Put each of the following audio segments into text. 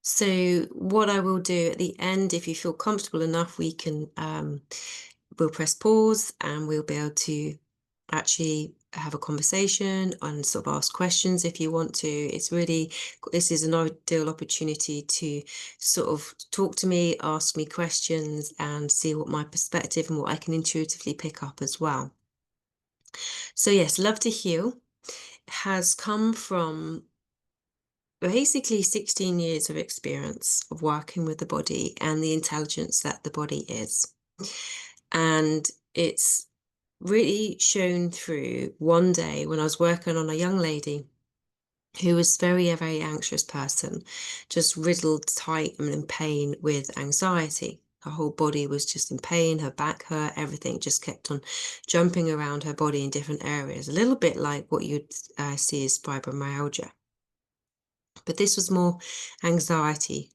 So what I will do at the end, if you feel comfortable enough, we can we'll press pause and we'll be able to actually have a conversation and sort of ask questions if you want to. It's really, this is an ideal opportunity to sort of talk to me, ask me questions, and see what my perspective and what I can intuitively pick up as well. So yes, Love to Heal has come from basically 16 years of experience of working with the body and the intelligence that the body is. And it's really shown through one day when I was working on a young lady who was a very anxious person, just riddled tight and in pain with anxiety. Her whole body was just in pain, her back hurt, everything just kept on jumping around her body in different areas, a little bit like what you'd see as fibromyalgia. But this was more anxiety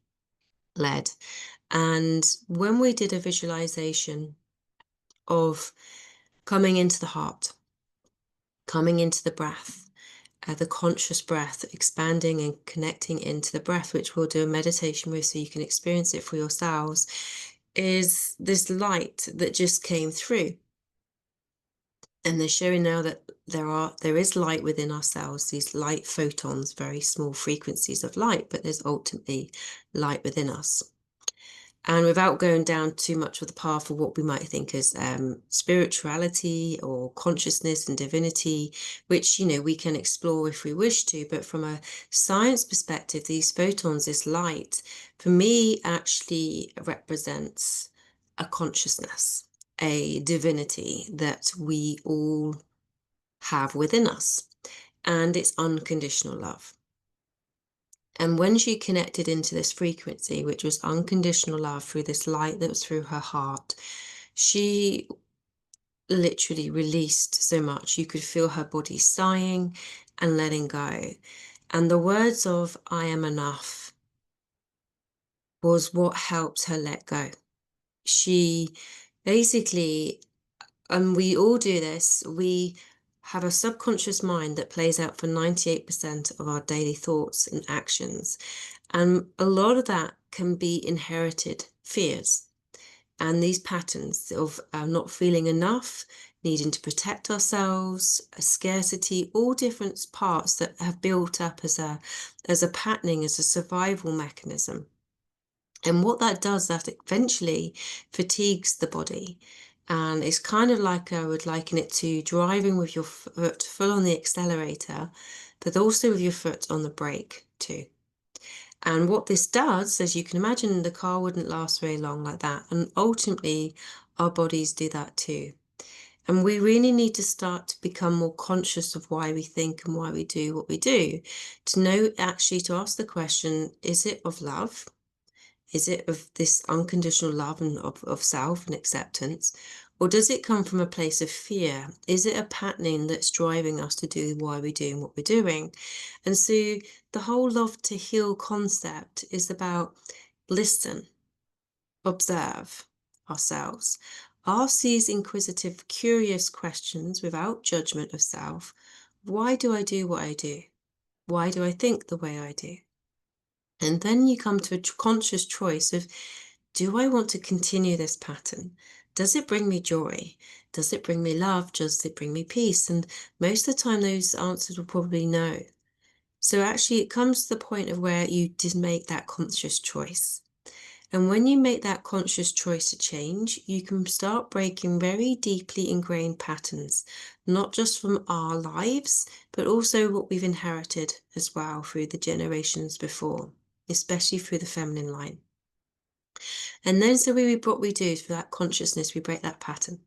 led. And when we did a visualization of coming into the heart, coming into the breath, the conscious breath, expanding and connecting into the breath, which we'll do a meditation with so you can experience it for yourselves, is this light that just came through. And they're showing now that there is light within ourselves, these light photons, very small frequencies of light, but there's ultimately light within us. And without going down too much of the path of what we might think as spirituality or consciousness and divinity, which, we can explore if we wish to, but from a science perspective, these photons, this light, for me, actually represents a consciousness, a divinity that we all have within us, and it's unconditional love. And when she connected into this frequency, which was unconditional love through this light that was through her heart, she literally released so much. You could feel her body sighing and letting go. And the words of "I am enough" was what helped her let go. She basically, and we all do this, we have a subconscious mind that plays out for 98% of our daily thoughts and actions. And a lot of that can be inherited fears and these patterns of not feeling enough, needing to protect ourselves, a scarcity, all different parts that have built up as a patterning, as a survival mechanism. And what that does, that eventually fatigues the body. And it's kind of like, I would liken it to driving with your foot full on the accelerator, but also with your foot on the brake too. And what this does, as you can imagine, the car wouldn't last very long like that. And ultimately, our bodies do that too. And we really need to start to become more conscious of why we think and why we do what we do. To know, actually, to ask the question, is it of love? Is it of this unconditional love and of self and acceptance? Or does it come from a place of fear? Is it a patterning that's driving us to do why we're doing what we're doing? And so the whole Love to Heal concept is about listen, observe ourselves, ask these inquisitive, curious questions without judgment of self. Why do I do what I do? Why do I think the way I do? And then you come to a conscious choice of, do I want to continue this pattern? Does it bring me joy? Does it bring me love? Does it bring me peace? And most of the time, those answers will probably no. So actually, it comes to the point of where you just make that conscious choice. And when you make that conscious choice to change, you can start breaking very deeply ingrained patterns, not just from our lives, but also what we've inherited as well through the generations before, especially through the feminine line. And then so what we do is for that consciousness, we break that pattern.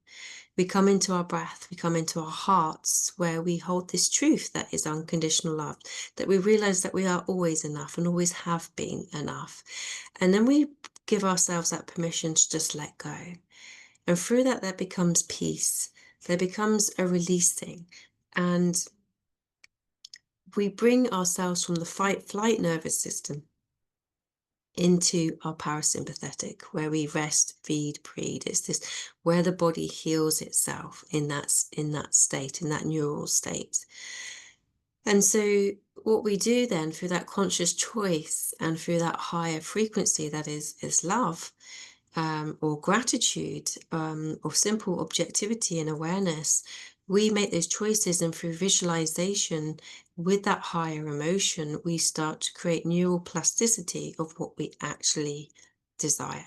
We come into our breath, we come into our hearts where we hold this truth that is unconditional love, that we realize that we are always enough and always have been enough. And then we give ourselves that permission to just let go. And through that, there becomes peace. There becomes a releasing. And we bring ourselves from the fight-flight nervous system into our parasympathetic, where we rest, feed, breathe. It's this where the body heals itself in that state, in that neural state. And so what we do then through that conscious choice and through that higher frequency that is love, or gratitude, or simple objectivity and awareness, we make those choices, and through visualization with that higher emotion, we start to create neural plasticity of what we actually desire.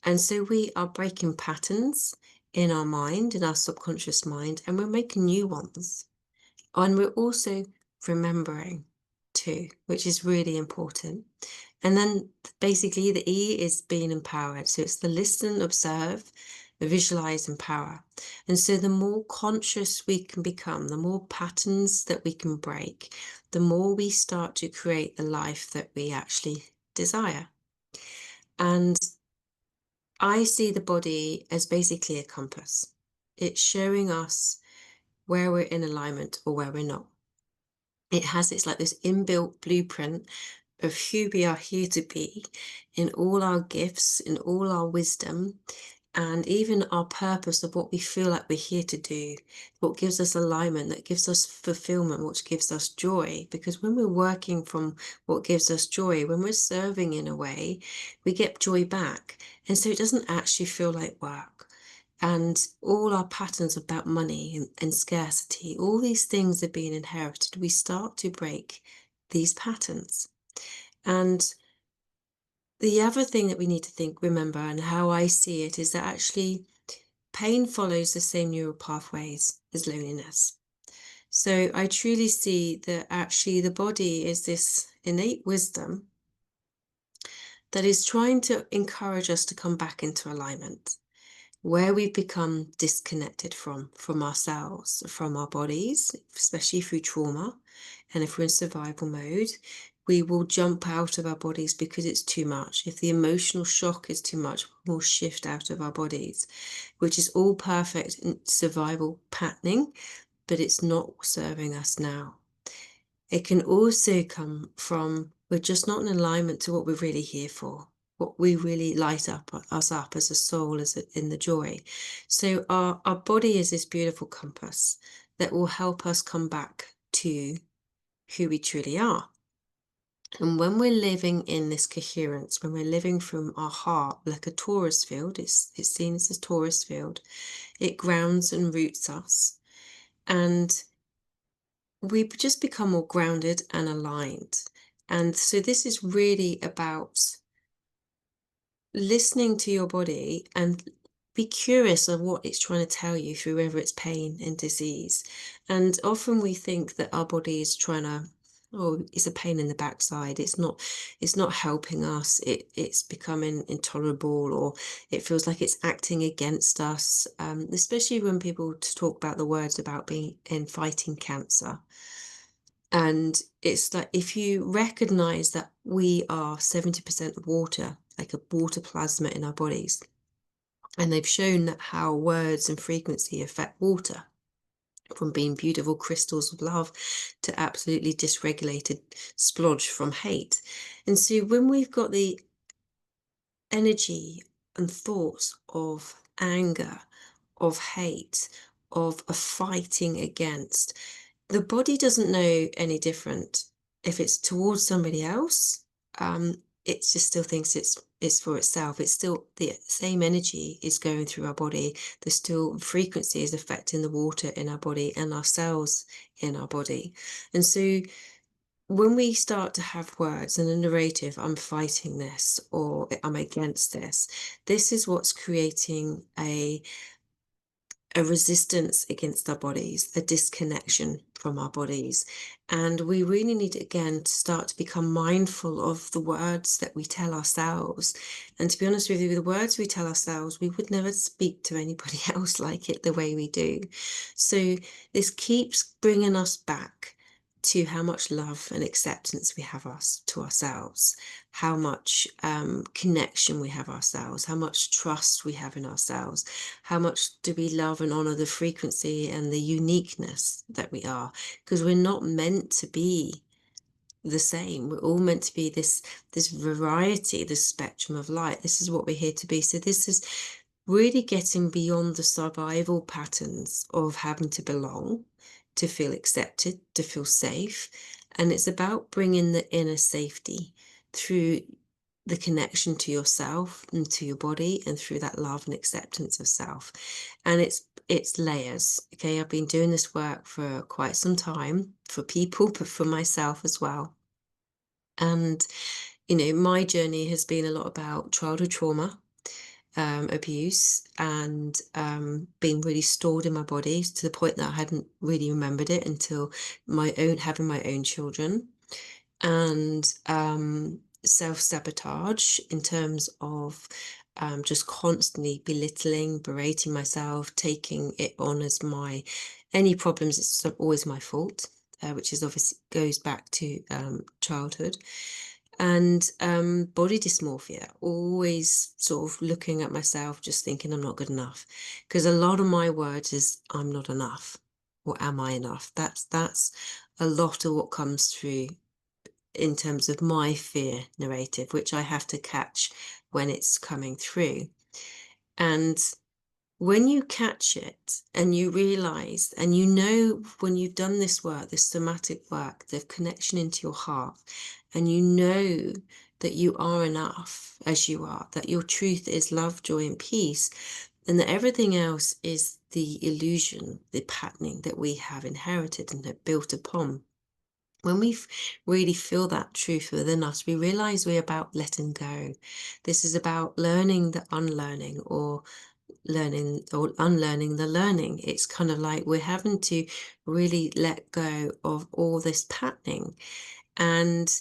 And so we are breaking patterns in our mind, in our subconscious mind, and we're making new ones. And we're also remembering too, which is really important. And then basically the E is being empowered. So it's the listen, observe, visualize, empower. And so the more conscious we can become, the more patterns that we can break, the more we start to create the life that we actually desire. And I see the body as basically a compass. It's showing us where we're in alignment or where we're not. It has, it's like this inbuilt blueprint of who we are here to be in all our gifts, in all our wisdom, and even our purpose of what we feel like we're here to do, what gives us alignment, that gives us fulfillment, what gives us joy. Because when we're working from what gives us joy, when we're serving in a way, we get joy back. And so it doesn't actually feel like work. And all our patterns about money and scarcity, all these things are being inherited. We start to break these patterns. And the other thing that we need to remember, and how I see it, is that actually pain follows the same neural pathways as loneliness. So I truly see that actually the body is this innate wisdom that is trying to encourage us to come back into alignment, where we've become disconnected from ourselves, from our bodies, especially through trauma. And if we're in survival mode, we will jump out of our bodies because it's too much. If the emotional shock is too much, we'll shift out of our bodies, which is all perfect survival patterning, but it's not serving us now. It can also come from we're just not in alignment to what we're really here for, what we really light up us up as a soul, in the joy. So our body is this beautiful compass that will help us come back to who we truly are. And when we're living in this coherence, when we're living from our heart, like a torus field, it's seen as a torus field, it grounds and roots us. And we just become more grounded and aligned. And so this is really about listening to your body and be curious of what it's trying to tell you through whether it's pain and disease. And often we think that our body is trying to, oh, it's a pain in the backside. It's not helping us. It's becoming intolerable, or it feels like it's acting against us. Especially when people talk about the words about being in fighting cancer. And it's like if you recognize that we are 70% water, like a water plasma in our bodies, and they've shown that how words and frequency affect water, from being beautiful crystals of love to absolutely dysregulated splodge from hate. And so when we've got the energy and thoughts of anger, of hate, of a fighting against, the body doesn't know any different. If it's towards somebody else, it just still thinks it's for itself. It's still the same energy is going through our body. There's still frequency is affecting the water in our body and our cells in our body. And so when we start to have words and a narrative, I'm fighting this or I'm against this, this is what's creating a resistance against our bodies, a disconnection from our bodies. And we really need, again, to start to become mindful of the words that we tell ourselves. And to be honest with you, the words we tell ourselves, we would never speak to anybody else like it the way we do. So this keeps bringing us back to how much love and acceptance we have to ourselves, how much connection we have ourselves, how much trust we have in ourselves, how much do we love and honor the frequency and the uniqueness that we are, because we're not meant to be the same. We're all meant to be this variety, this spectrum of light. This is what we're here to be. So this is really getting beyond the survival patterns of having to belong, to feel accepted, to feel safe. And it's about bringing the inner safety through the connection to yourself and to your body, and through that love and acceptance of self. And it's layers. Okay, I've been doing this work for quite some time for people, but for myself as well. And my journey has been a lot about childhood trauma, abuse, and being really stored in my body to the point that I hadn't really remembered it until having my own children. And self-sabotage in terms of just constantly belittling, berating myself, taking it on as any problems, it's always my fault, which is obviously goes back to childhood. And body dysmorphia, always sort of looking at myself, just thinking I'm not good enough. Because a lot of my words is I'm not enough, or am I enough? That's a lot of what comes through in terms of my fear narrative, which I have to catch when it's coming through. And when you catch it and you realize, and when you've done this work, this somatic work, the connection into your heart, and you know that you are enough as you are, that your truth is love, joy, and peace, and that everything else is the illusion, the patterning that we have inherited and have built upon. When we really feel that truth within us, we realize we're about letting go. This is about learning the unlearning, or learning or unlearning the learning. It's kind of like we're having to really let go of all this patterning. And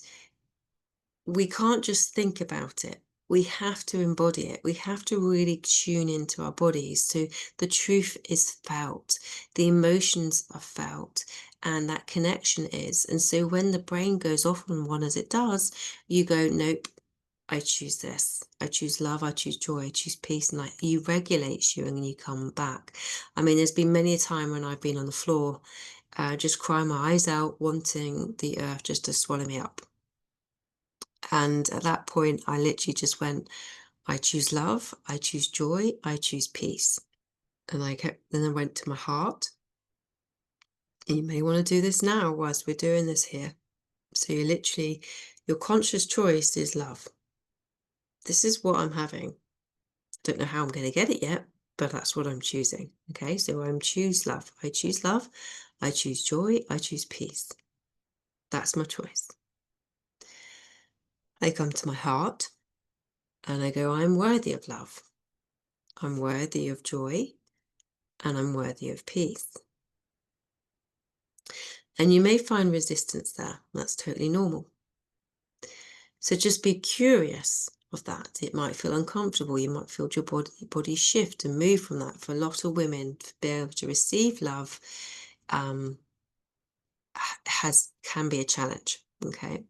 we can't just think about it. We have to embody it. We have to really tune into our bodies. So the truth is felt, the emotions are felt, and that connection is. And so when the brain goes off on one, as it does, you go, nope, I choose this. I choose love, I choose joy, I choose peace, and you regulates you, and you come back. I mean, there's been many a time when I've been on the floor, just crying my eyes out, wanting the earth just to swallow me up. And at that point, I literally just went, I choose love, I choose joy, I choose peace. And then I went to my heart. And you may want to do this now whilst we're doing this here. So your conscious choice is love. This is what I'm having. Don't know how I'm going to get it yet, but that's what I'm choosing. Okay, so I choose love. I choose love. I choose joy. I choose peace. That's my choice. I come to my heart and I go, I'm worthy of love. I'm worthy of joy, and I'm worthy of peace. And you may find resistance there. That's totally normal. So just be curious of that. It might feel uncomfortable. You might feel your body shift and move from that. For a lot of women, to be able to receive love can be a challenge. Okay.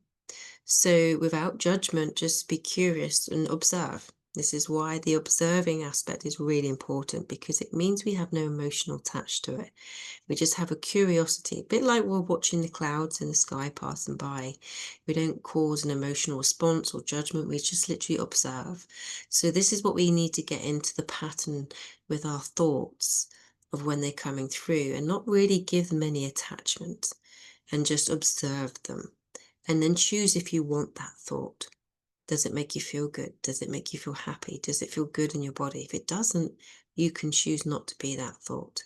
So without judgment, just be curious and observe. This is why the observing aspect is really important, because it means we have no emotional attach to it. We just have a curiosity, a bit like we're watching the clouds in the sky passing by. We don't cause an emotional response or judgment. We just literally observe. So this is what we need to get into the pattern with our thoughts of when they're coming through, and not really give them any attachment, and just observe them. And then choose if you want that thought. Does it make you feel good? Does it make you feel happy? Does it feel good in your body? If it doesn't, you can choose not to be that thought.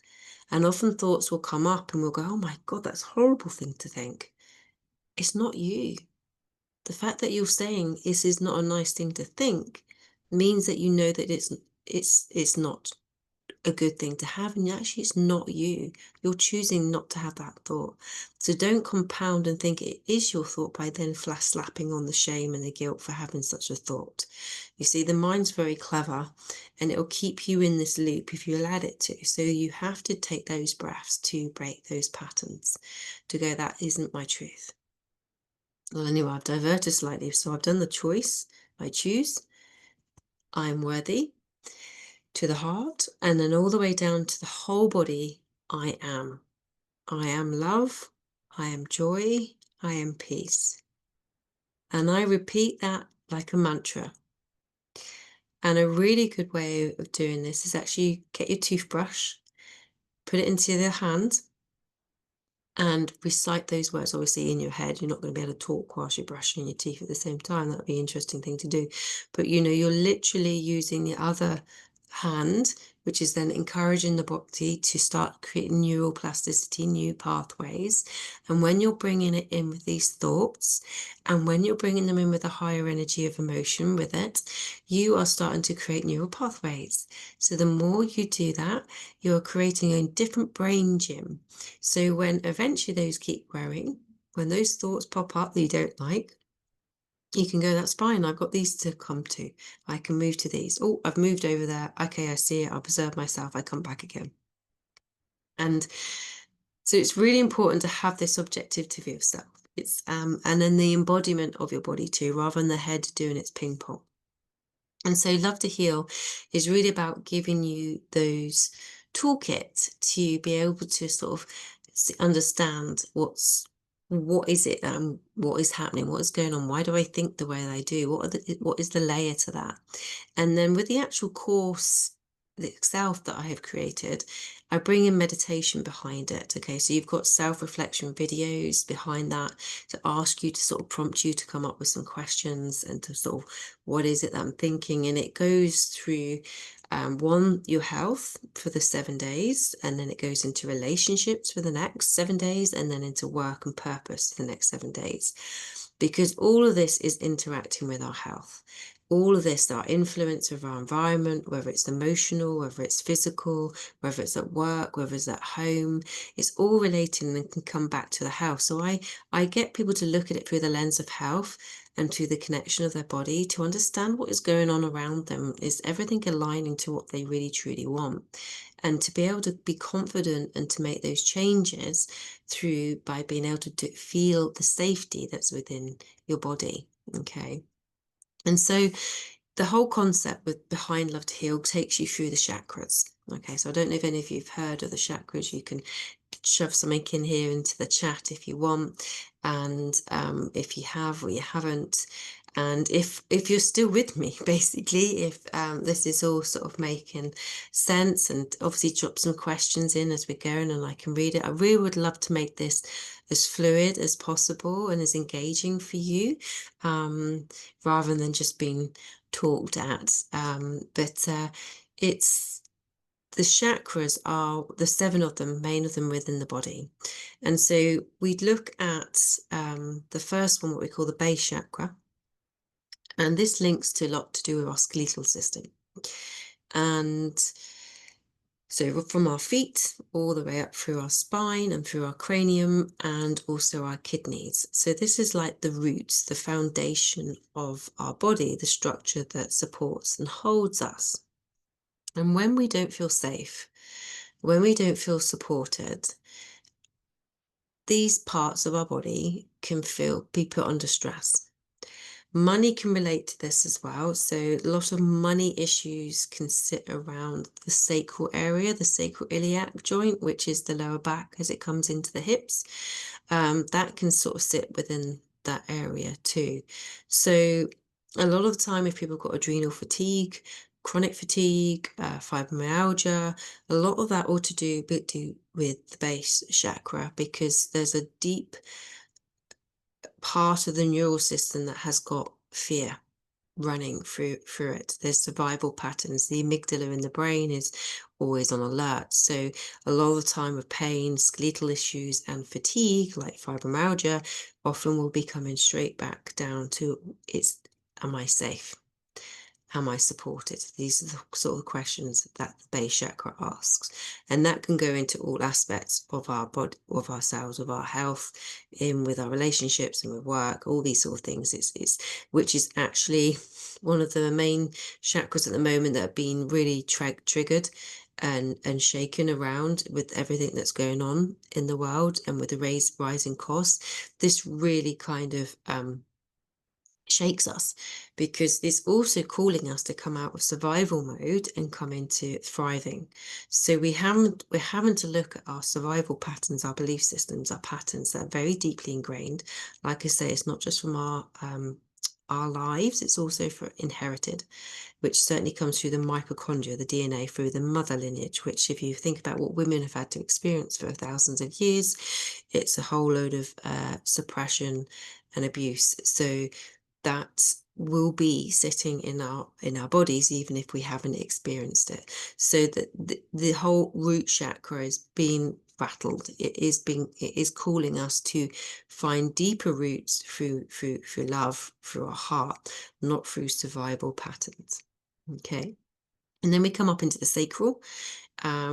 And often thoughts will come up and we'll go, oh my God, that's a horrible thing to think. It's not you. The fact that you're saying this is not a nice thing to think means that you know that it's not a good thing to have, and actually it's not you. You're choosing not to have that thought. So don't compound and think it is your thought by then flash slapping on the shame and the guilt for having such a thought. You see, the mind's very clever, and it'll keep you in this loop if you allow it to. So you have to take those breaths to break those patterns, to go, that isn't my truth. Well, anyway, I've diverted slightly. So I've done the choice. I choose. I'm worthy. To the heart, and then all the way down to the whole body. I am. I am love. I am joy. I am peace. And I repeat that like a mantra. And a really good way of doing this is actually get your toothbrush, put it into the hand, and recite those words obviously in your head. You're not going to be able to talk whilst you're brushing your teeth at the same time. That would be an interesting thing to do. But you know, you're literally using the other hand, which is then encouraging the body to start creating neural plasticity, new pathways. And when you're bringing it in with these thoughts, and when you're bringing them in with a higher energy of emotion with it, you are starting to create neural pathways. So the more you do that, you're creating a different brain gym. So when eventually those keep growing, when those thoughts pop up that you don't like, you can go, that's fine, I've got these to come to. I can move to these. Oh, I've moved over there. Okay, I see it. I'll observe myself. I come back again. And so it's really important to have this objectivity of yourself. It's and then the embodiment of your body too, rather than the head doing its ping pong. And so Love to Heal is really about giving you those toolkit to be able to sort of understand what is it, what is happening, what is going on, why do I think the way I do, what is the layer to that. And then with the actual course itself that I have created, I bring in meditation behind it. Okay, so you've got self-reflection videos behind that to ask you to sort of prompt you to come up with some questions and to sort of, what is it that I'm thinking? And it goes through one, your health for the 7 days, and then it goes into relationships for the next 7 days, and then into work and purpose for the next 7 days. Because all of this is interacting with our health. All of this, our influence of our environment, whether it's emotional, whether it's physical, whether it's at work, whether it's at home, it's all related and can come back to the health. So I get people to look at it through the lens of health and to the connection of their body to understand what is going on around them. Is everything aligning to what they really truly want? And to be able to be confident and to make those changes through by being able to feel the safety that's within your body. Okay. And so the whole concept with behind Love to Heal takes you through the chakras. Okay, so I don't know if any of you have heard of the chakras. You can shove something in here into the chat if you want, and if you have or you haven't, and if you're still with me, basically, if this is all sort of making sense, and obviously drop some questions in as we're going and I can read it. I really would love to make this as fluid as possible and as engaging for you, rather than just being talked at. But it's the chakras are the 7 of them, main of them within the body. And so we'd look at the first one, what we call the base chakra. And this links to a lot to do with our skeletal system. And so from our feet all the way up through our spine and through our cranium and also our kidneys. So this is like the roots, the foundation of our body, the structure that supports and holds us. And when we don't feel safe, when we don't feel supported, these parts of our body can be put under stress. Money can relate to this as well. So a lot of money issues can sit around the sacral area, the sacroiliac joint, which is the lower back as it comes into the hips. That can sort of sit within that area too. So a lot of the time, if people have got adrenal fatigue, chronic fatigue, fibromyalgia, a lot of that ought to do with the base chakra, because there's a deep part of the neural system that has got fear running through it. There's survival patterns. The amygdala in the brain is always on alert. So a lot of the time with pain, skeletal issues and fatigue, like fibromyalgia, often will be coming straight back down to am I safe? Am I supported? These are the sort of questions that the base chakra asks. And that can go into all aspects of our body, of ourselves, of our health, with our relationships and with work, all these sort of things. Which is actually one of the main chakras at the moment that are being really triggered and shaken around with everything that's going on in the world and with the rising costs. This really kind of shakes us, because it's also calling us to come out of survival mode and come into thriving. So we're having to look at our survival patterns, our belief systems, our patterns that are very deeply ingrained. Like I say, it's not just from our our lives. It's also for inherited, which certainly comes through the mitochondria, the DNA, through the mother lineage, which if you think about what women have had to experience for thousands of years, it's a whole load of suppression and abuse. So that will be sitting in our bodies even if we haven't experienced it. So that the whole root chakra is being rattled. It is calling us to find deeper roots through love, through our heart, not through survival patterns. Okay. And then we come up into the sacral,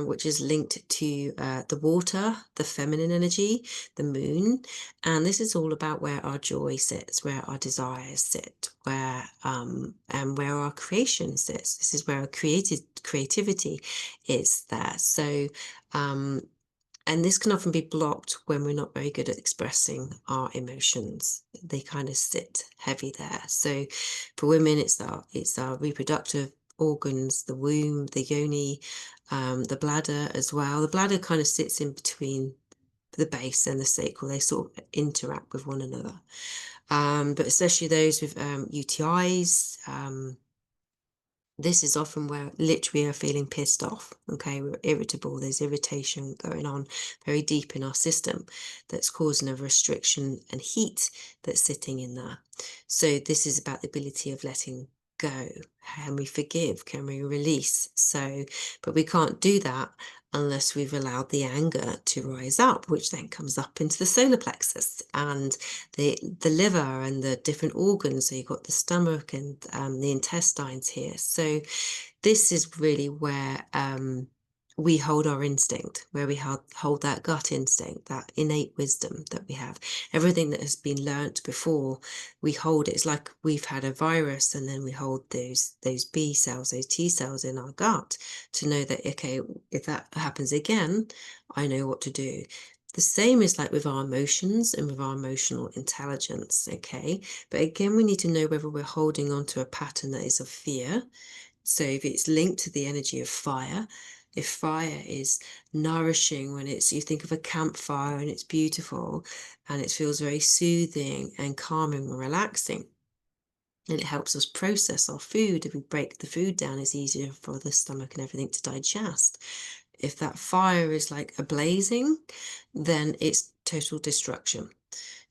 which is linked to the water, the feminine energy, the moon. And this is all about where our joy sits, where our desires sit, and where our creation sits. This is where our creativity is there. So, and this can often be blocked when we're not very good at expressing our emotions. They kind of sit heavy there. So for women, it's our reproductive organs, the womb, the yoni, the bladder as well. The bladder kind of sits in between the base and the sacral. They sort of interact with one another. But especially those with UTIs, this is often where literally we're feeling pissed off. Okay, we're irritable. There's irritation going on very deep in our system that's causing a restriction and heat that's sitting in there. So this is about the ability of letting go. Can we forgive? Can we release? So, but we can't do that unless we've allowed the anger to rise up, which then comes up into the solar plexus and the liver and the different organs. So you've got the stomach and the intestines here. So this is really where we hold our instinct, where we hold that gut instinct, that innate wisdom that we have. Everything that has been learnt before, we hold it. It's like we've had a virus, and then we hold those B cells, those T cells in our gut to know that, okay, if that happens again, I know what to do. The same is like with our emotions and with our emotional intelligence, okay? But again, we need to know whether we're holding on to a pattern that is of fear. So if it's linked to the energy of fire, if fire is nourishing, when you think of a campfire and it's beautiful and it feels very soothing and calming and relaxing, and it helps us process our food. If we break the food down, it's easier for the stomach and everything to digest. If that fire is like a blazing, then it's total destruction.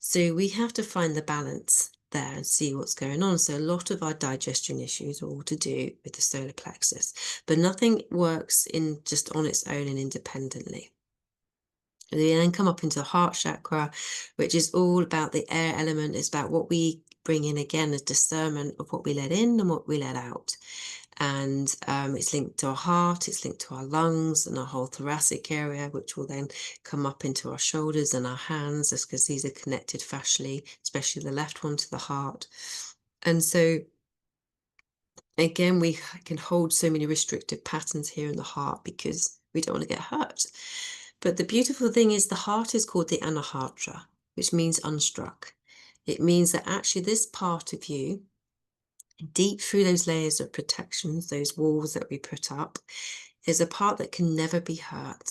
So we have to find the balance there and see what's going on. So a lot of our digestion issues are all to do with the solar plexus, but nothing works in just on its own and independently. And we then come up into the heart chakra, which is all about the air element. It's about what we bring in, again, as discernment of what we let in and what we let out. And it's linked to our heart, it's linked to our lungs and our whole thoracic area, which will then come up into our shoulders and our hands, just because these are connected fascially, especially the left one to the heart. And so again, we can hold so many restrictive patterns here in the heart because we don't want to get hurt. But the beautiful thing is the heart is called the anahata, which means unstruck. It means that actually this part of you, deep through those layers of protections, those walls that we put up, is a part that can never be hurt,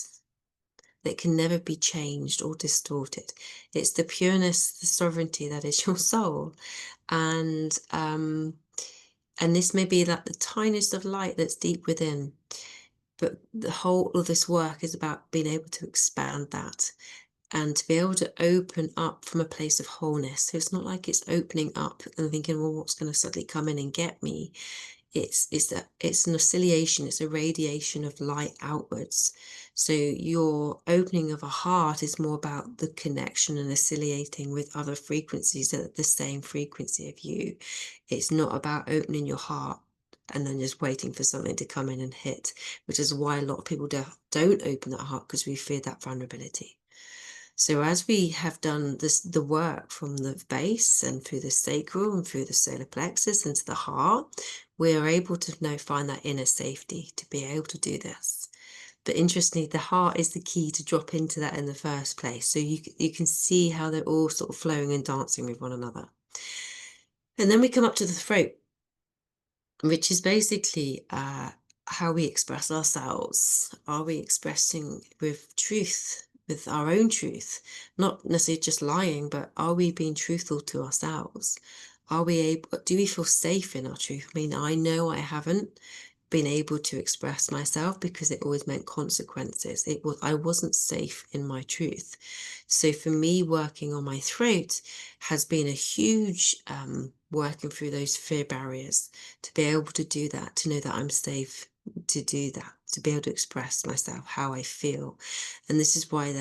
that can never be changed or distorted. It's the pureness, the sovereignty that is your soul. And this may be like the tiniest of light that's deep within. But the whole of this work is about being able to expand that and to be able to open up from a place of wholeness. So it's not like it's opening up and thinking, well, what's going to suddenly come in and get me? It's an oscillation, it's a radiation of light outwards. So your opening of a heart is more about the connection and oscillating with other frequencies at the same frequency of you. It's not about opening your heart and then just waiting for something to come in and hit, which is why a lot of people don't open that heart, because we fear that vulnerability. So as we have done the work from the base and through the sacral and through the solar plexus into the heart, we are able to now find that inner safety to be able to do this. But interestingly, the heart is the key to drop into that in the first place. So you can see how they're all sort of flowing and dancing with one another. And then we come up to the throat, which is basically how we express ourselves. Are we expressing with truth, with our own truth? Not necessarily just lying, but are we being truthful to ourselves? do we feel safe in our truth? I mean, I know I haven't been able to express myself because it always meant consequences. I wasn't safe in my truth. So for me, working on my throat has been a huge working through those fear barriers to be able to do that, to know that I'm safe to do that, to be able to express myself, how I feel. And this is why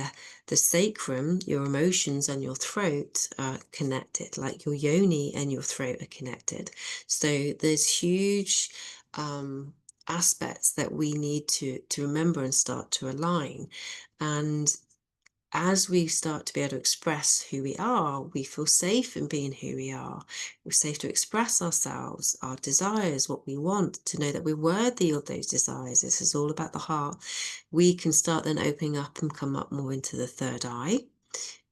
the sacrum, your emotions and your throat are connected, like your yoni and your throat are connected. So there's huge aspects that we need to remember and start to align. And as we start to be able to express who we are, we feel safe in being who we are. We're safe to express ourselves, our desires, what we want, to know that we're worthy of those desires. This is all about the heart. We can start then opening up and come up more into the third eye,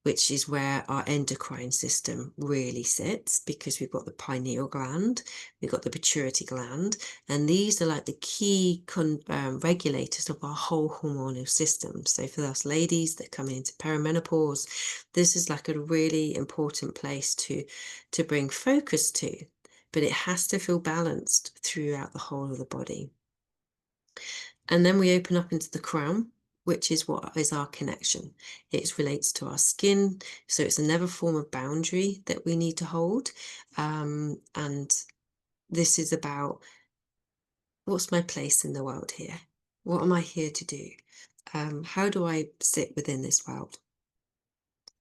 which is where our endocrine system really sits, because we've got the pineal gland, we've got the pituitary gland, and these are like the key regulators of our whole hormonal system. So for us ladies that come into perimenopause, this is like a really important place to bring focus to, but it has to feel balanced throughout the whole of the body. And then we open up into the crown, which is what is our connection. It relates to our skin. So it's another form of boundary that we need to hold. And this is about, what's my place in the world here? What am I here to do? How do I sit within this world?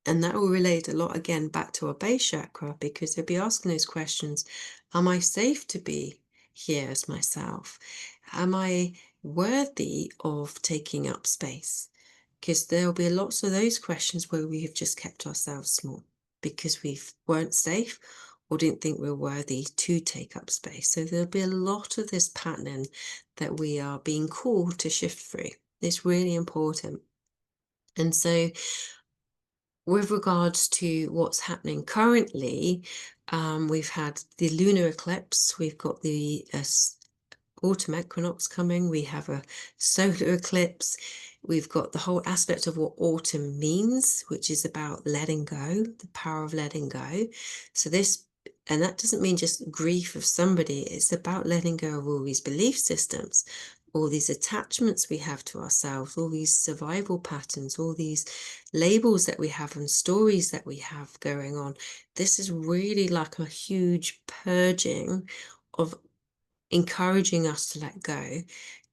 And that will relate a lot again back to our base chakra, because they'll be asking those questions. Am I safe to be here as myself? Am I worthy of taking up space? Because there'll be lots of those questions where we have just kept ourselves small because we weren't safe or didn't think we were worthy to take up space. So there'll be a lot of this patterning that we are being called to shift through. It's really important. And so with regards to what's happening currently, we've had the lunar eclipse, we've got the autumn equinox coming, we have a solar eclipse, we've got the whole aspect of what autumn means, which is about letting go, the power of letting go. So this, and that doesn't mean just grief of somebody, it's about letting go of all these belief systems, all these attachments we have to ourselves, all these survival patterns, all these labels that we have and stories that we have going on. This is really like a huge purging of encouraging us to let go,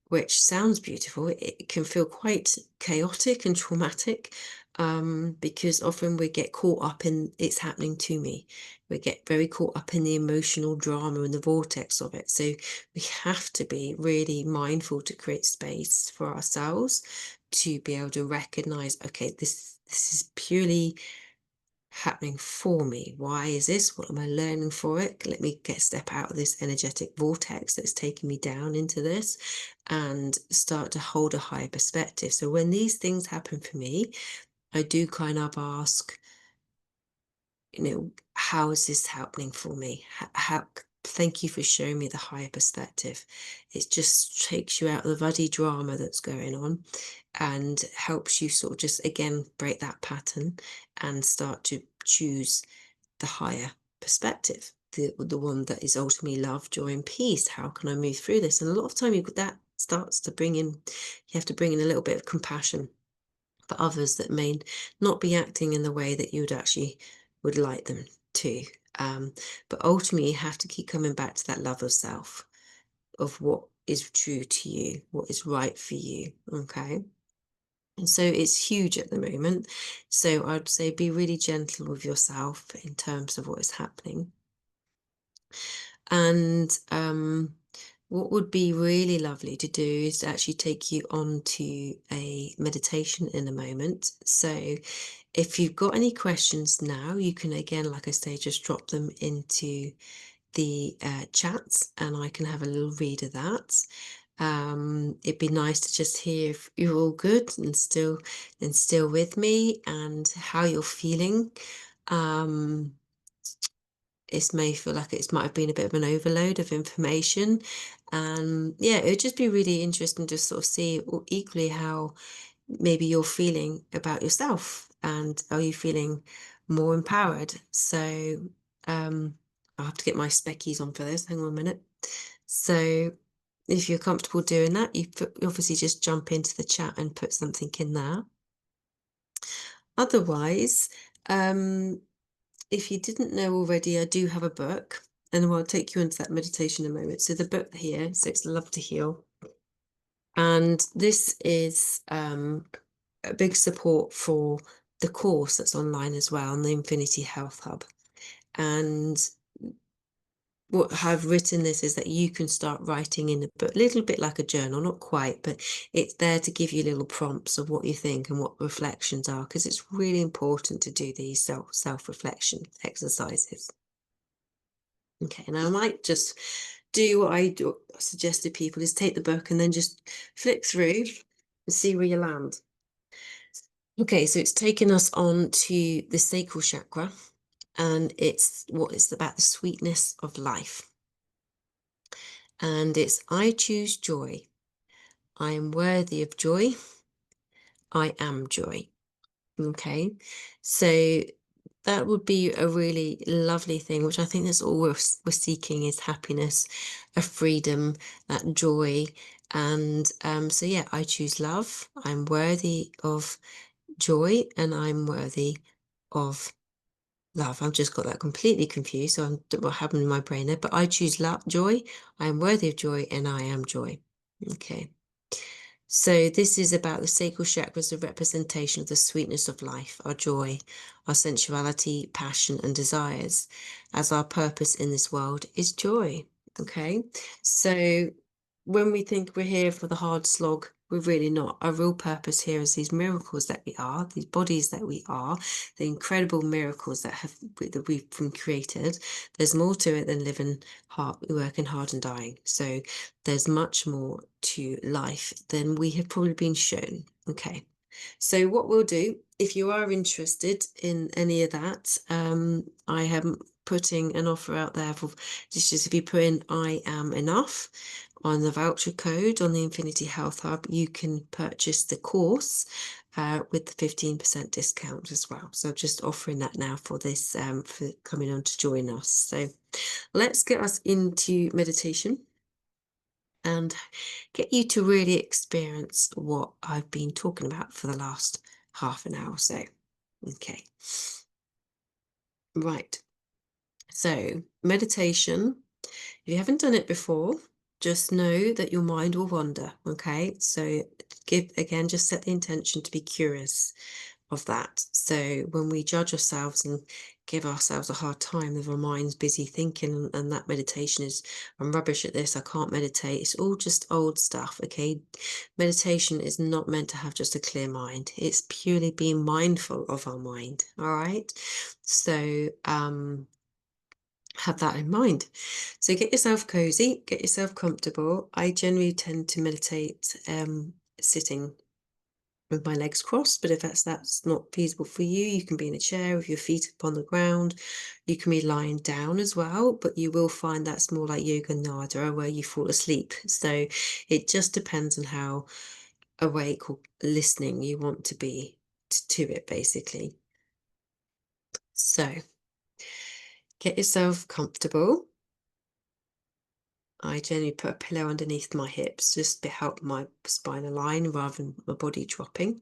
which sounds beautiful. It can feel quite chaotic and traumatic, because often we get caught up in it's happening to me. We get very caught up in the emotional drama and the vortex of it. So we have to be really mindful to create space for ourselves to be able to recognize, okay, this is purely happening for me. Why is this? What am I learning for it? Let me step out of this energetic vortex that's taking me down into this and start to hold a higher perspective. So when these things happen for me, I do kind of ask, how is this happening for me? Thank you for showing me the higher perspective. It just takes you out of the bloody drama that's going on and helps you sort of just, again, break that pattern and start to choose the higher perspective, the one that is ultimately love, joy, and peace. How can I move through this? And a lot of time that starts to bring in, you have to bring in a little bit of compassion for others that may not be acting in the way that you would like them to. But ultimately, you have to keep coming back to that love of self, of what is true to you, what is right for you. Okay. And so it's huge at the moment. So I'd say be really gentle with yourself in terms of what is happening. And what would be really lovely to do is to actually take you on to a meditation in a moment. So if you've got any questions now, you can, again, like I say, just drop them into the chats and I can have a little read of that. It'd be nice to just hear if you're all good and still with me and how you're feeling. It may feel like it might have been a bit of an overload of information. And yeah, it would just be really interesting to sort of see equally how maybe you're feeling about yourself and are you feeling more empowered. So I'll have to get my speckies on for this. Hang on a minute. So if you're comfortable doing that, you obviously just jump into the chat and put something in there. Otherwise, if you didn't know already, I do have a book, and I'll take you into that meditation in a moment. So the book here, so it's Love to Heal. And this is a big support for the course that's online as well, on the Infinity Health Hub. And what I've written this is that you can start writing in a book, a little bit like a journal, not quite, but it's there to give you little prompts of what you think and what reflections are, because it's really important to do these self-reflection exercises. Okay, and I might just do what I suggest to people, is take the book and then just flick through and see where you land. Okay, so it's taken us on to the sacral chakra, and it's about the sweetness of life. And it's, I choose joy. I am worthy of joy. I am joy. Okay, so that would be a really lovely thing, which I think that's all we're seeking, is happiness, a freedom, that joy. And so yeah, I choose love. I'm worthy of joy, and I'm worthy of love. I've just got that completely confused, so I'm what happened in my brain there. But I choose love, joy. I am worthy of joy, and I am joy. Okay. So this is about the sacral chakra as a representation of the sweetness of life, our joy, our sensuality, passion, and desires, as our purpose in this world is joy. Okay, so when we think we're here for the hard slog, we're really not. Our real purpose here is these miracles that we are, these bodies that we are, the incredible miracles that we've been created. There's more to it than living hard, working hard and dying. So there's much more to life than we have probably been shown. Okay. So what we'll do, if you are interested in any of that, I am putting an offer out there for just if you put in I am enough on the voucher code on the Infinity Health Hub, you can purchase the course with the 15% discount as well. So just offering that now for this, for coming on to join us. So let's get us into meditation and get you to really experience what I've been talking about for the last half an hour or so. Okay. Right. So meditation, if you haven't done it before, just know that your mind will wander. Okay. So just set the intention to be curious of that. So when we judge ourselves and give ourselves a hard time with our minds busy thinking, and that meditation is, I'm rubbish at this, I can't meditate, it's all just old stuff. Okay, meditation is not meant to have just a clear mind. It's purely being mindful of our mind. All right, so have that in mind. So get yourself cozy, get yourself comfortable. I generally tend to meditate sitting with my legs crossed, but if that's not feasible for you, you can be in a chair with your feet up on the ground. You can be lying down as well, but you will find that's more like yoga nidra, where you fall asleep. So it just depends on how awake or listening you want to be to it, basically. So get yourself comfortable. I generally put a pillow underneath my hips just to help my spine align rather than my body dropping.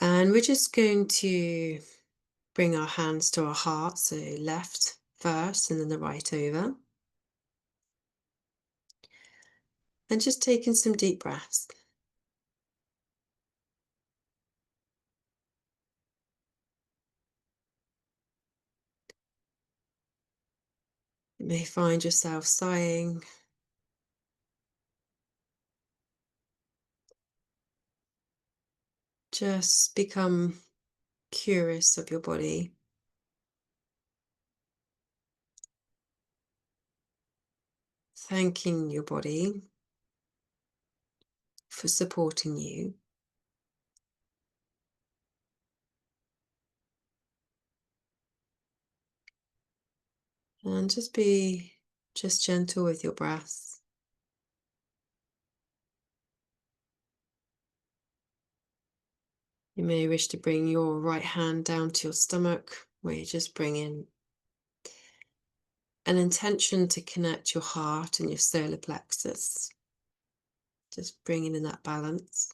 And we're just going to bring our hands to our heart, so left first and then the right over. And just taking some deep breaths. You may find yourself sighing. Just become curious of your body. Thanking your body for supporting you. And just be gentle with your breath. You may wish to bring your right hand down to your stomach. where you just bring in an intention to connect your heart and your solar plexus. Just bringing in that balance.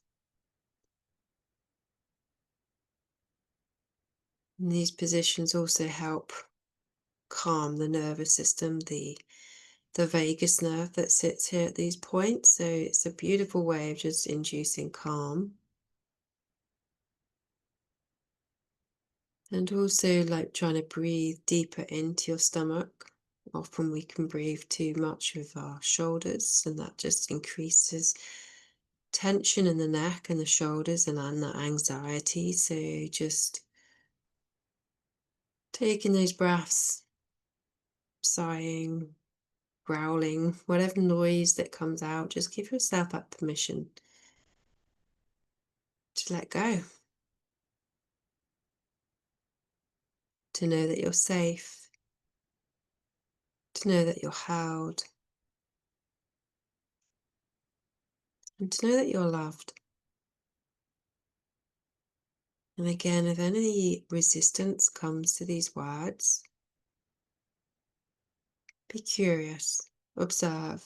And these positions also help calm the nervous system, the vagus nerve that sits here at these points. So it's a beautiful way of just inducing calm. And also like trying to breathe deeper into your stomach. Often we can breathe too much with our shoulders, and that just increases tension in the neck and the shoulders and that anxiety. So just taking those breaths, sighing, growling, whatever noise that comes out, just give yourself that permission to let go, to know that you're safe, to know that you're held, and to know that you're loved. And again, if any resistance comes to these words, be curious, observe,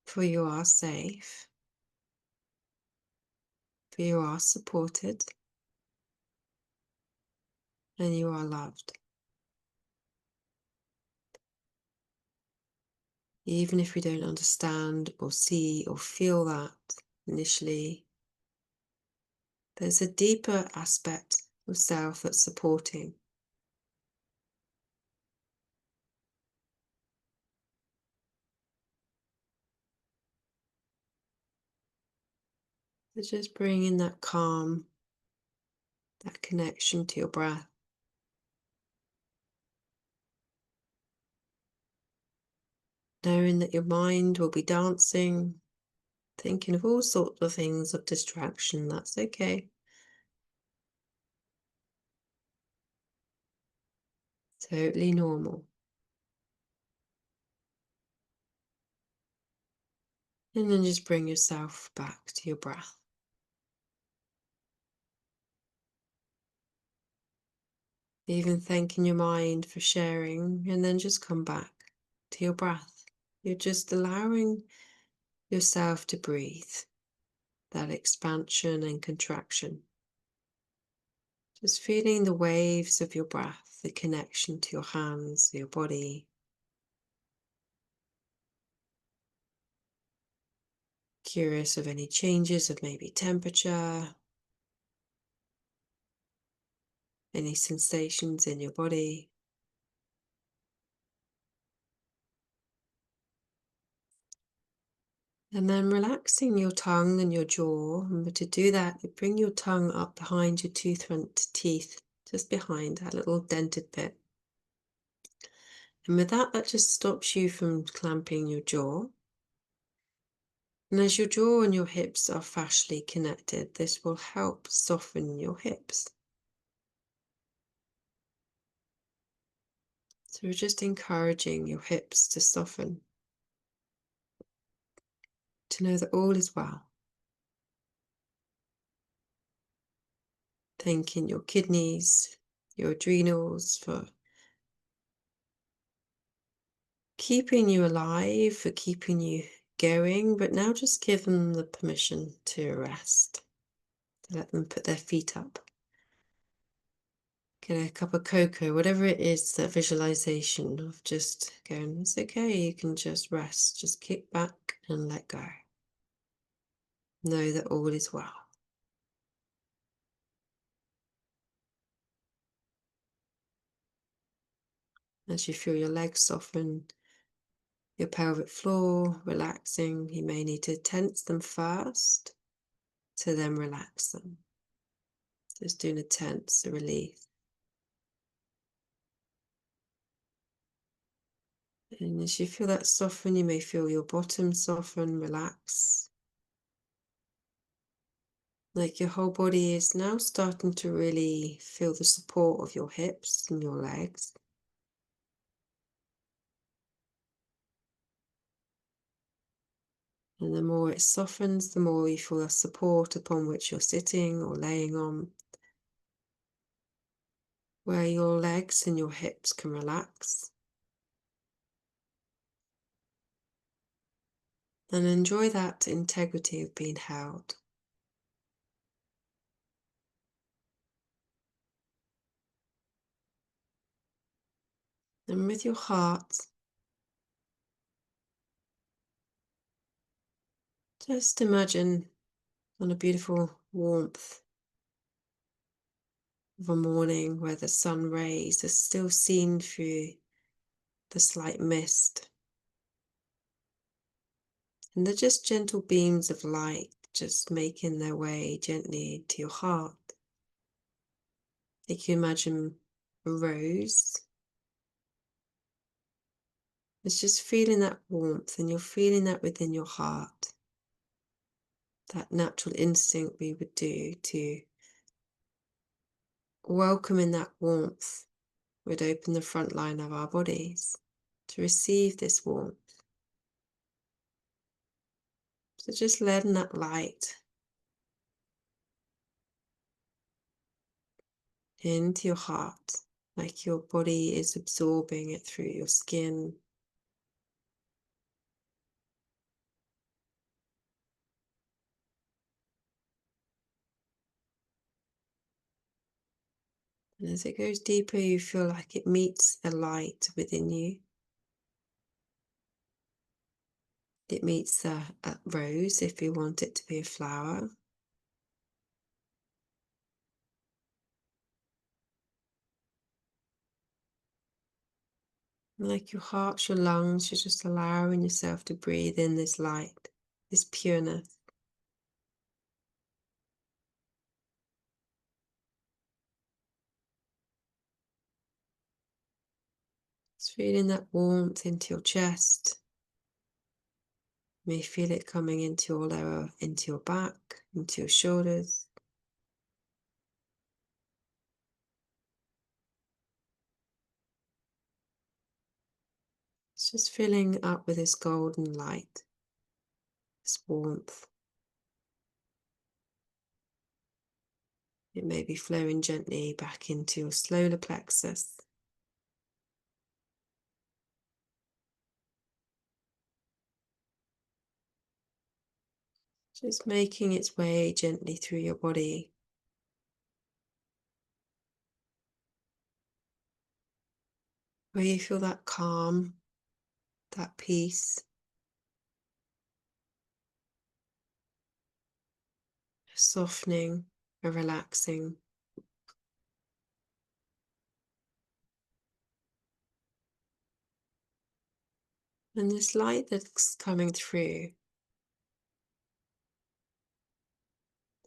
for you are safe, for you are supported, and you are loved. Even if we don't understand or see or feel that initially, there's a deeper aspect of self that's supporting. So just bring in that calm, that connection to your breath. Knowing that your mind will be dancing, thinking of all sorts of things of distraction, that's okay. Totally normal. And then just bring yourself back to your breath. Even thanking your mind for sharing, and then just come back to your breath. You're just allowing yourself to breathe, that expansion and contraction. Just feeling the waves of your breath, the connection to your hands, your body. Curious of any changes of maybe temperature, any sensations in your body. And then relaxing your tongue and your jaw. And to do that, you bring your tongue up behind your two front teeth, just behind that little dented bit. And with that, that just stops you from clamping your jaw. And as your jaw and your hips are fascially connected, this will help soften your hips. So we're just encouraging your hips to soften, to know that all is well. Thanking your kidneys, your adrenals for keeping you alive, for keeping you going, but now just give them the permission to rest, to let them put their feet up. Get a cup of cocoa, whatever it is, that visualization of just going, it's okay, you can just rest, just kick back and let go. Know that all is well. As you feel your legs soften, your pelvic floor relaxing, you may need to tense them first to then relax them. Just doing a tense, a release. And as you feel that soften, you may feel your bottom soften, relax. Like your whole body is now starting to really feel the support of your hips and your legs. And the more it softens, the more you feel the support upon which you're sitting or laying on. where your legs and your hips can relax. And enjoy that integrity of being held. And with your heart, just imagine on a beautiful warmth of a morning where the sun rays are still seen through the slight mist. And they're just gentle beams of light just making their way gently to your heart. You can imagine a rose. It's just feeling that warmth, and you're feeling that within your heart. That natural instinct we would do to welcome in that warmth would open the front line of our bodies to receive this warmth. So just letting that light into your heart, like your body is absorbing it through your skin. And as it goes deeper, you feel like it meets a light within you. It meets a rose if you want it to be a flower. Like your heart, your lungs, you're just allowing yourself to breathe in this light, this pureness. Just feeling that warmth into your chest. You may feel it coming into your lower, into your back, into your shoulders. It's just filling up with this golden light, this warmth. It may be flowing gently back into your solar plexus. Just making its way gently through your body. Where you feel that calm, that peace. A softening, a relaxing. And this light that's coming through,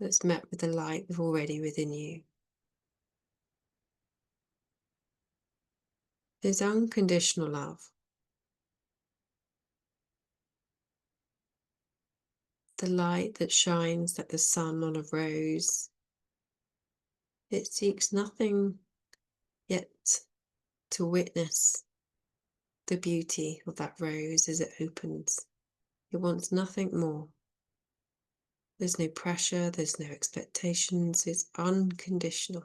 that's met with the light already within you, is unconditional love. The light that shines like the sun on a rose. It seeks nothing yet to witness the beauty of that rose as it opens. It wants nothing more. There's no pressure, there's no expectations, it's unconditional.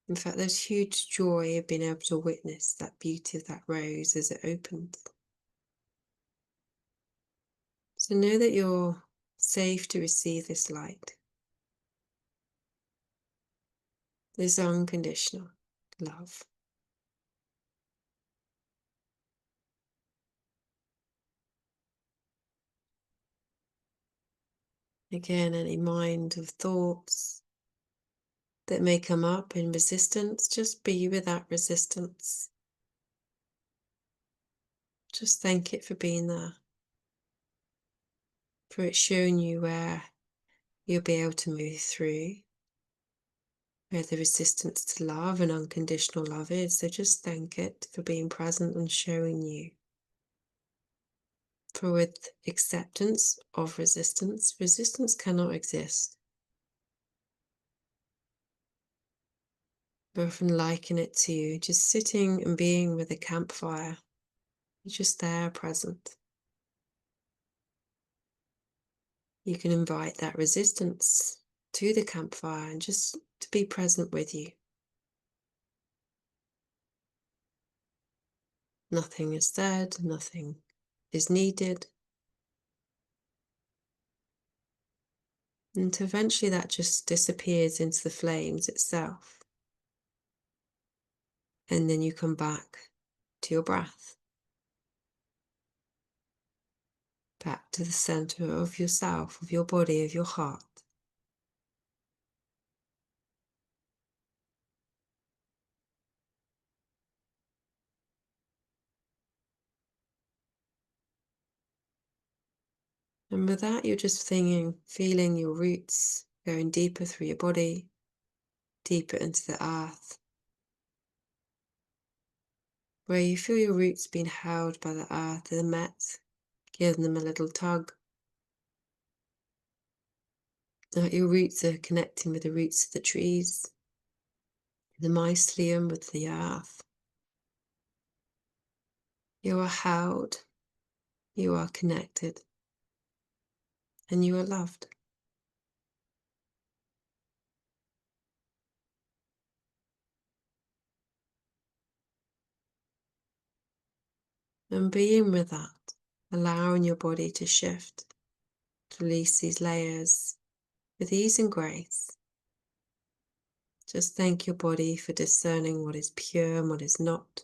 In fact, there's huge joy of being able to witness that beauty of that rose as it opens. So know that you're safe to receive this light, this unconditional love. Again, any mind of thoughts that may come up in resistance, just be with that resistance. Just thank it for being there, for it showing you where you'll be able to move through, where the resistance to love and unconditional love is. So just thank it for being present and showing you. For with acceptance of resistance, resistance cannot exist. I often liken it to just sitting and being with a campfire. You're just there, present. You can invite that resistance to the campfire and just to be present with you. Nothing is said, nothing is needed. And eventually that just disappears into the flames itself. And then you come back to your breath, back to the center of yourself, of your body, of your heart. And with that, you're just feeling your roots going deeper through your body, deeper into the earth, where you feel your roots being held by the earth, the mat, giving them a little tug. Your roots are connecting with the roots of the trees, the mycelium with the earth. You are held, you are connected, and you are loved. And being with that, allowing your body to shift, to release these layers with ease and grace. Just thank your body for discerning what is pure and what is not,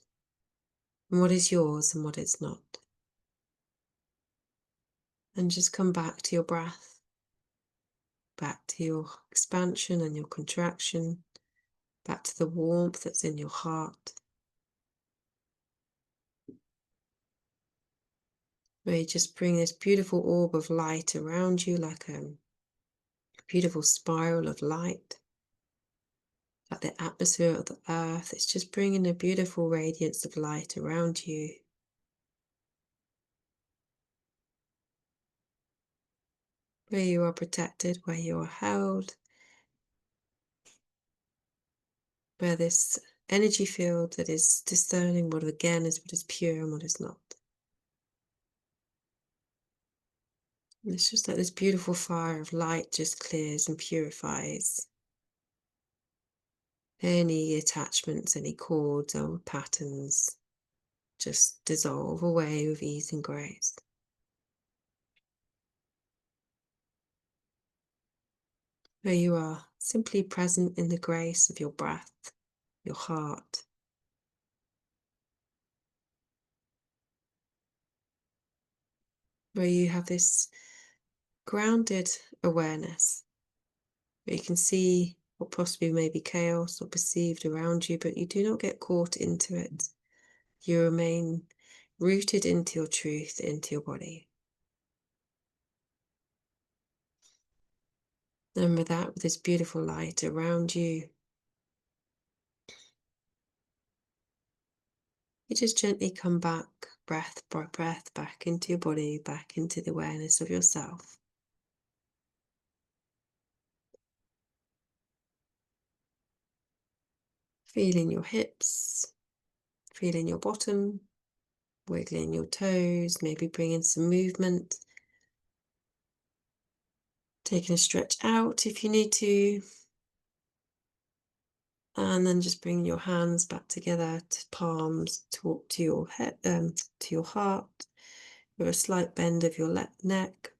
and what is yours and what is not. And just come back to your breath, back to your expansion and your contraction, back to the warmth that's in your heart. Where you just bring this beautiful orb of light around you, like a beautiful spiral of light, like the atmosphere of the earth. It's just bringing a beautiful radiance of light around you. Where you are protected, where you are held, where this energy field that is discerning what again is what is pure and what is not. And it's just like this beautiful fire of light just clears and purifies any attachments, any cords or patterns. Just dissolve away with ease and grace. Where you are simply present in the grace of your breath, your heart. Where you have this grounded awareness, where you can see what possibly may be chaos or perceived around you, but you do not get caught into it. You remain rooted into your truth, into your body. And with that, with this beautiful light around you, you just gently come back, breath by breath, back into your body, back into the awareness of yourself. Feeling your hips, feeling your bottom, wiggling your toes, maybe bringing some movement. Taking a stretch out if you need to. And then just bring your hands back together to palms, to your head, to your heart, with a slight bend of your neck,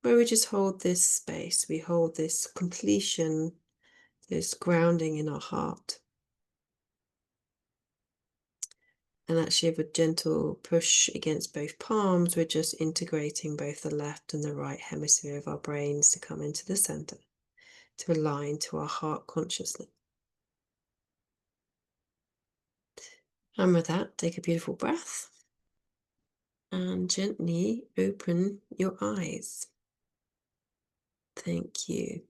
where we just hold this space. We hold this completion, this grounding in our heart. And actually with a gentle push against both palms, we're just integrating both the left and the right hemisphere of our brains to come into the center, to align to our heart consciousness. And with that, take a beautiful breath and gently open your eyes. Thank you.